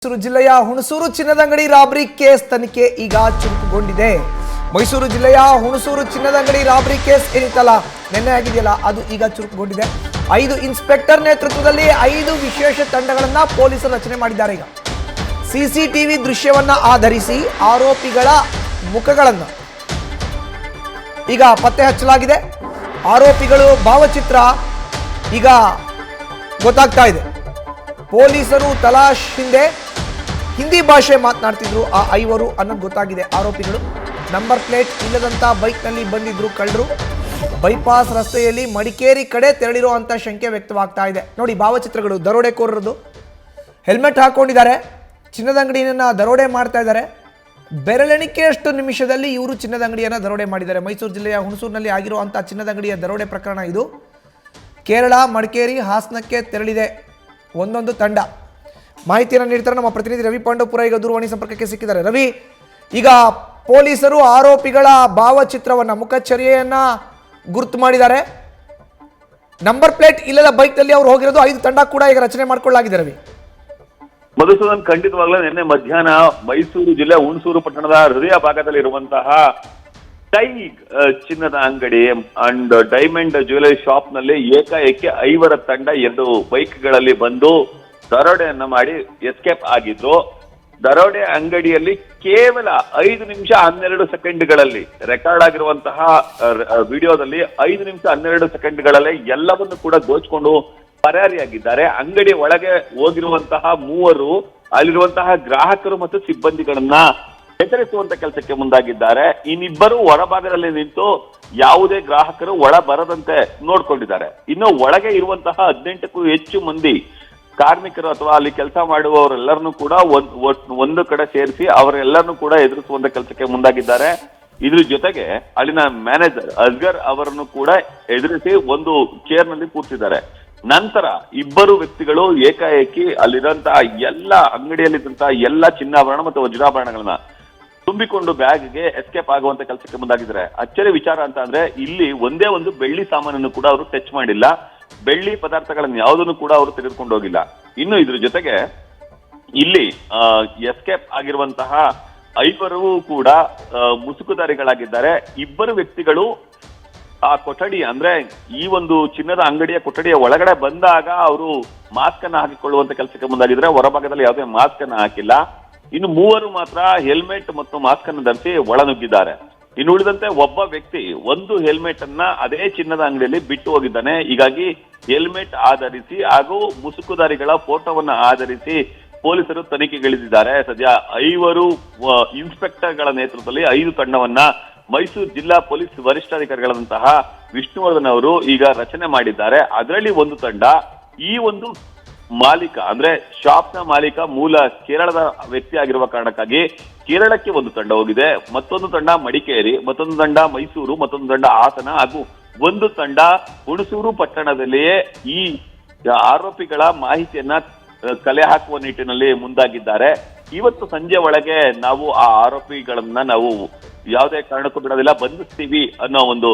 ಮೈಸೂರು ಜಿಲ್ಲೆಯ Hunsur ಚಿನ್ನದಂಗಡಿ robbery case ತನಿಖೆ ಈಗ ಚುರುಕುಗೊಂಡಿದೆ. ಮೈಸೂರು ಜಿಲ್ಲೆಯ ಹುಣಸೂರು ಚಿನ್ನದಂಗಡಿ ರಾಬರಿ ಕೇಸ್ ಏನಿತ್ತಲ್ಲ ನೆನ್ನೆ ಆಗಿದೆಯಲ್ಲ ಅದು ಈಗ ಚುರುಕುಗೊಂಡಿದೆ. 5 ಇನ್ಸ್ಪೆಕ್ಟರ್ ನೇತೃತ್ವದಲ್ಲಿ 5 ವಿಶೇಷ ತಂಡಗಳನ್ನ ಪೊಲೀಸರು ರಚನೆ ಮಾಡಿದ್ದಾರೆ. ಈಗ ಸಿಸಿಟಿವಿ ದೃಶ್ಯವನ್ನ ಆಧರಿಸಿ ಆರೋಪಿಗಳ ಮುಖಗಳನ್ನು ಈಗ ಪತ್ತೆ ಹಚ್ಚಲಾಗಿದೆ. ಆರೋಪಿಗಳು ಭಾವಚಿತ್ರ ಈಗ ಗೊತ್ತಾಗ್ತಾ ಇದೆ. ಪೊಲೀಸರು ತಲಾಶ್ ಹಿಂದೆ ಹಿಂದಿ ಭಾಷೆ ಮಾತನಾಡ್ತಿದ್ರು ಆ 5 ಅನ್ನೋದು ಗೊತ್ತಾಗಿದೆ. ಆರೋಪಿಗಳು ನಂಬರ್ ಪ್ಲೇಟ್ ಇಲ್ಲದಂತ ಬೈಕ್ನಲ್ಲಿ ಬಂದಿದ್ರು ಕಳ್ಳರು. ಬೈಪಾಸ್ ರಸ್ತೆಯಲ್ಲಿ ಮಡಿಕೇರಿ ಕಡೆ ತೆರಳಿರುವಂಥ ಶಂಕೆ ವ್ಯಕ್ತವಾಗ್ತಾ ಇದೆ. ನೋಡಿ ಭಾವಚಿತ್ರಗಳು, ದರೋಡೆಕೋರರದು. ಹೆಲ್ಮೆಟ್ ಹಾಕೊಂಡಿದ್ದಾರೆ, ಚಿನ್ನದ ಅಂಗಡಿಯನ್ನು ದರೋಡೆ ಮಾಡ್ತಾ ಇದ್ದಾರೆ. ಬೆರಳೆಣಿಕೆಯಷ್ಟು ನಿಮಿಷದಲ್ಲಿ ಇವರು ಚಿನ್ನದ ಅಂಗಡಿಯನ್ನು ದರೋಡೆ ಮಾಡಿದ್ದಾರೆ. ಮೈಸೂರು ಜಿಲ್ಲೆಯ ಹುಣಸೂರಿನಲ್ಲಿ ಆಗಿರುವಂಥ ಚಿನ್ನದ ಅಂಗಡಿಯ ದರೋಡೆ ಪ್ರಕರಣ ಇದು. ಕೇರಳ, ಮಡಿಕೇರಿ, ಹಾಸನಕ್ಕೆ ತೆರಳಿದೆ ಒಂದೊಂದು ತಂಡ. ಮಾಹಿತಿಯನ್ನು ನೀಡ್ತಾರೆ ನಮ್ಮ ಪ್ರತಿನಿಧಿ ರವಿ ಪಾಂಡವಪುರ. ಈಗ ದೂರವಾಣಿ ಸಂಪರ್ಕಕ್ಕೆ ಸಿಕ್ಕಿದ್ದಾರೆ. ರವಿ, ಈಗ ಪೊಲೀಸರು ಆರೋಪಿಗಳ ಭಾವಚಿತ್ರವನ್ನ, ಮುಖಚರ್ಯೆಯನ್ನ ಗುರುತು ಮಾಡಿದ್ದಾರೆ. ನಂಬರ್ ಪ್ಲೇಟ್ ಇಲ್ಲದ ಬೈಕ್ ನಲ್ಲಿ ಅವರು ಹೋಗಿರೋದು. 5 ತಂಡ ಕೂಡ ಈಗ ರಚನೆ ಮಾಡಿಕೊಳ್ಳಲಾಗಿದೆ. ರವಿ, ಮಧುಸೂದನ್, ಖಂಡಿತವಾಗ್ಲೂ ನಿನ್ನೆ ಮಧ್ಯಾಹ್ನ ಮೈಸೂರು ಜಿಲ್ಲೆ ಹುಣಸೂರು ಪಟ್ಟಣದ ಹೃದಯ ಭಾಗದಲ್ಲಿ ಇರುವಂತಹ ಟೈ ಚಿನ್ನದ ಅಂಗಡಿ ಅಂಡ್ ಡೈಮಂಡ್ ಜ್ಯುವೆಲರಿ ಶಾಪ್ ನಲ್ಲಿ ಏಕಾಏಕಿ 5 ತಂಡ 2 ಬೈಕ್ಗಳಲ್ಲಿ ಬಂದು ದರೋಡೆಯನ್ನ ಮಾಡಿ ಎಸ್ಕೇಪ್ ಆಗಿದ್ರು. ದರೋಡೆ ಅಂಗಡಿಯಲ್ಲಿ ಕೇವಲ 5 ನಿಮಿಷ 12 ಸೆಕೆಂಡ್ಗಳಲ್ಲಿ ರೆಕಾರ್ಡ್ ಆಗಿರುವಂತಹ ವಿಡಿಯೋದಲ್ಲಿ 5 ನಿಮಿಷ 12 ಸೆಕೆಂಡ್ಗಳಲ್ಲೇ ಎಲ್ಲವನ್ನು ಕೂಡ ದೋಚಿಕೊಂಡು ಪರಾರಿಯಾಗಿದ್ದಾರೆ. ಅಂಗಡಿ ಒಳಗೆ ಹೋಗಿರುವಂತಹ 3 ಅಲ್ಲಿರುವಂತಹ ಗ್ರಾಹಕರು ಮತ್ತು ಸಿಬ್ಬಂದಿಗಳನ್ನ ಎಚ್ಚರಿಸುವಂತ ಕೆಲಸಕ್ಕೆ ಮುಂದಾಗಿದ್ದಾರೆ. ಇನ್ನಿಬ್ಬರು ಹೊರಭಾಗದಲ್ಲಿ ನಿಂತು ಯಾವುದೇ ಗ್ರಾಹಕರು ಒಳ ಬರದಂತೆ ನೋಡ್ಕೊಂಡಿದ್ದಾರೆ. ಇನ್ನು ಒಳಗೆ ಇರುವಂತಹ 18ಕ್ಕೂ ಹೆಚ್ಚು ಮಂದಿ ಕಾರ್ಮಿಕರು ಅಥವಾ ಅಲ್ಲಿ ಕೆಲಸ ಮಾಡುವವರೆಲ್ಲರನ್ನೂ ಕೂಡ ಒಂದು ಕಡೆ ಸೇರಿಸಿ ಅವರೆಲ್ಲರನ್ನೂ ಕೂಡ ಎದುರಿಸುವಂತ ಕೆಲಸಕ್ಕೆ ಮುಂದಾಗಿದ್ದಾರೆ. ಇದ್ರ ಜೊತೆಗೆ ಅಲ್ಲಿನ ಮ್ಯಾನೇಜರ್ ಅಸ್ಗರ್ ಅವರನ್ನು ಕೂಡ ಎದುರಿಸಿ ಒಂದು ಚೇರ್ ನಲ್ಲಿ ಕೂರ್ತಿದ್ದಾರೆ. ನಂತರ 2 ವ್ಯಕ್ತಿಗಳು ಏಕಾಏಕಿ ಅಲ್ಲಿರಂತಹ ಎಲ್ಲ ಅಂಗಡಿಯಲ್ಲಿದ್ದಂತಹ ಎಲ್ಲ ಚಿನ್ನಾಭರಣ ಮತ್ತು ವಜ್ರಾಭರಣಗಳನ್ನ ತುಂಬಿಕೊಂಡು ಬ್ಯಾಗ್ಗೆ ಎಸ್ಕೇಪ್ ಆಗುವಂತ ಕೆಲಸಕ್ಕೆ ಮುಂದಾಗಿದ್ದಾರೆ. ಅಚ್ಚರಿ ವಿಚಾರ ಅಂತ ಅಂದ್ರೆ ಇಲ್ಲಿ ಒಂದೇ ಒಂದು ಬೆಳ್ಳಿ ಸಾಮಾನನ್ನು ಕೂಡ ಅವರು ಟಚ್ ಮಾಡಿಲ್ಲ. ಬೆಳ್ಳಿ ಪದಾರ್ಥಗಳನ್ನು ಯಾವುದನ್ನು ಕೂಡ ಅವರು ತೆಗೆದುಕೊಂಡು ಹೋಗಿಲ್ಲ. ಇನ್ನು ಇದ್ರ ಜೊತೆಗೆ ಇಲ್ಲಿ ಎಸ್ಕೇಪ್ ಆಗಿರುವಂತಹ 5 ಕೂಡ ಮುಸುಕುದಾರಿಗಳಾಗಿದ್ದಾರೆ. 2 ವ್ಯಕ್ತಿಗಳು ಆ ಕೊಠಡಿ ಅಂದ್ರೆ ಈ ಒಂದು ಚಿನ್ನದ ಅಂಗಡಿಯ ಕೊಠಡಿಯ ಒಳಗಡೆ ಬಂದಾಗ ಅವರು ಮಾಸ್ಕ್ ಅನ್ನ ಹಾಕಿಕೊಳ್ಳುವಂತ ಕೆಲಸಕ್ಕೆ ಮುಂದಾಗಿದ್ದಾರೆ. ಹೊರಭಾಗದಲ್ಲಿ ಯಾವುದೇ ಮಾಸ್ಕ್ ಅನ್ನ ಹಾಕಿಲ್ಲ. ಇನ್ನು 3 ಮಾತ್ರ ಹೆಲ್ಮೆಟ್ ಮತ್ತು ಮಾಸ್ಕ್ ಅನ್ನು ಧರಿಸಿ ಒಳನುಗ್ಗಿದ್ದಾರೆ. ಇನ್ನು ಉಳಿದಂತೆ ಒಬ್ಬ ವ್ಯಕ್ತಿ ಒಂದು ಹೆಲ್ಮೆಟ್ ಅನ್ನ ಅದೇ ಚಿನ್ನದ ಅಂಗಡಿಯಲ್ಲಿ ಬಿಟ್ಟು ಹೋಗಿದ್ದಾನೆ. ಹೀಗಾಗಿ ಹೆಲ್ಮೆಟ್ ಆಧರಿಸಿ ಹಾಗೂ ಮುಸುಕುದಾರಿಗಳ ಫೋಟೋವನ್ನ ಆಧರಿಸಿ ಪೊಲೀಸರು ತನಿಖೆಗಿಳಿದಿದ್ದಾರೆ. ಸದ್ಯ 5 ಇನ್ಸ್ಪೆಕ್ಟರ್ಗಳ ನೇತೃತ್ವದಲ್ಲಿ 5 ತಂಡವನ್ನ ಮೈಸೂರು ಜಿಲ್ಲಾ ಪೊಲೀಸ್ ವರಿಷ್ಠಾಧಿಕಾರಿಗಳಂತಹ ವಿಷ್ಣುವರ್ಧನ್ ಅವರು ಈಗ ರಚನೆ ಮಾಡಿದ್ದಾರೆ. ಅದರಲ್ಲಿ ಒಂದು ತಂಡ ಈ ಒಂದು ಮಾಲೀಕ ಅಂದ್ರೆ ಶಾಪ್ ನ ಮಾಲೀಕ ಮೂಲ ಕೇರಳದ ವ್ಯಕ್ತಿ ಆಗಿರುವ ಕಾರಣಕ್ಕಾಗಿ ಕೇರಳಕ್ಕೆ ಒಂದು ತಂಡ ಹೋಗಿದೆ. ಮತ್ತೊಂದು ತಂಡ ಮಡಿಕೇರಿ, ಮತ್ತೊಂದು ತಂಡ ಮೈಸೂರು, ಮತ್ತೊಂದು ತಂಡ ಹಾಸನ ಹಾಗೂ ಒಂದು ತಂಡ ಹುಣಸೂರು ಪಟ್ಟಣದಲ್ಲಿಯೇ ಈ ಆರೋಪಿಗಳ ಮಾಹಿತಿಯನ್ನ ಕಲೆ ಹಾಕುವ ನಿಟ್ಟಿನಲ್ಲಿ ಮುಂದಾಗಿದ್ದಾರೆ. ಇವತ್ತು ಸಂಜೆ ಒಳಗೆ ನಾವು ಆ ಆರೋಪಿಗಳನ್ನ ನಾವು ಯಾವುದೇ ಕಾರಣಕ್ಕೂ ಬಿಡೋದಿಲ್ಲ, ಬಂಧಿಸ್ತೀವಿ ಅನ್ನೋ ಒಂದು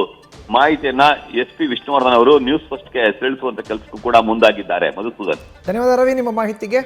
ಮಾಹಿತಿಯನ್ನ SP ವಿಷ್ಣುವರ್ಧನ್ ಅವರು ನ್ಯೂಸ್ ಫಸ್ಟ್ಗೆ ತಿಳಿಸುವಂತ ಕೆಲಸಕ್ಕೂ ಕೂಡ ಮುಂದಾಗಿದ್ದಾರೆ. ಮಧುಸೂದನ್, ಧನ್ಯವಾದ ರವಿ ನಿಮ್ಮ ಮಾಹಿತಿಗೆ.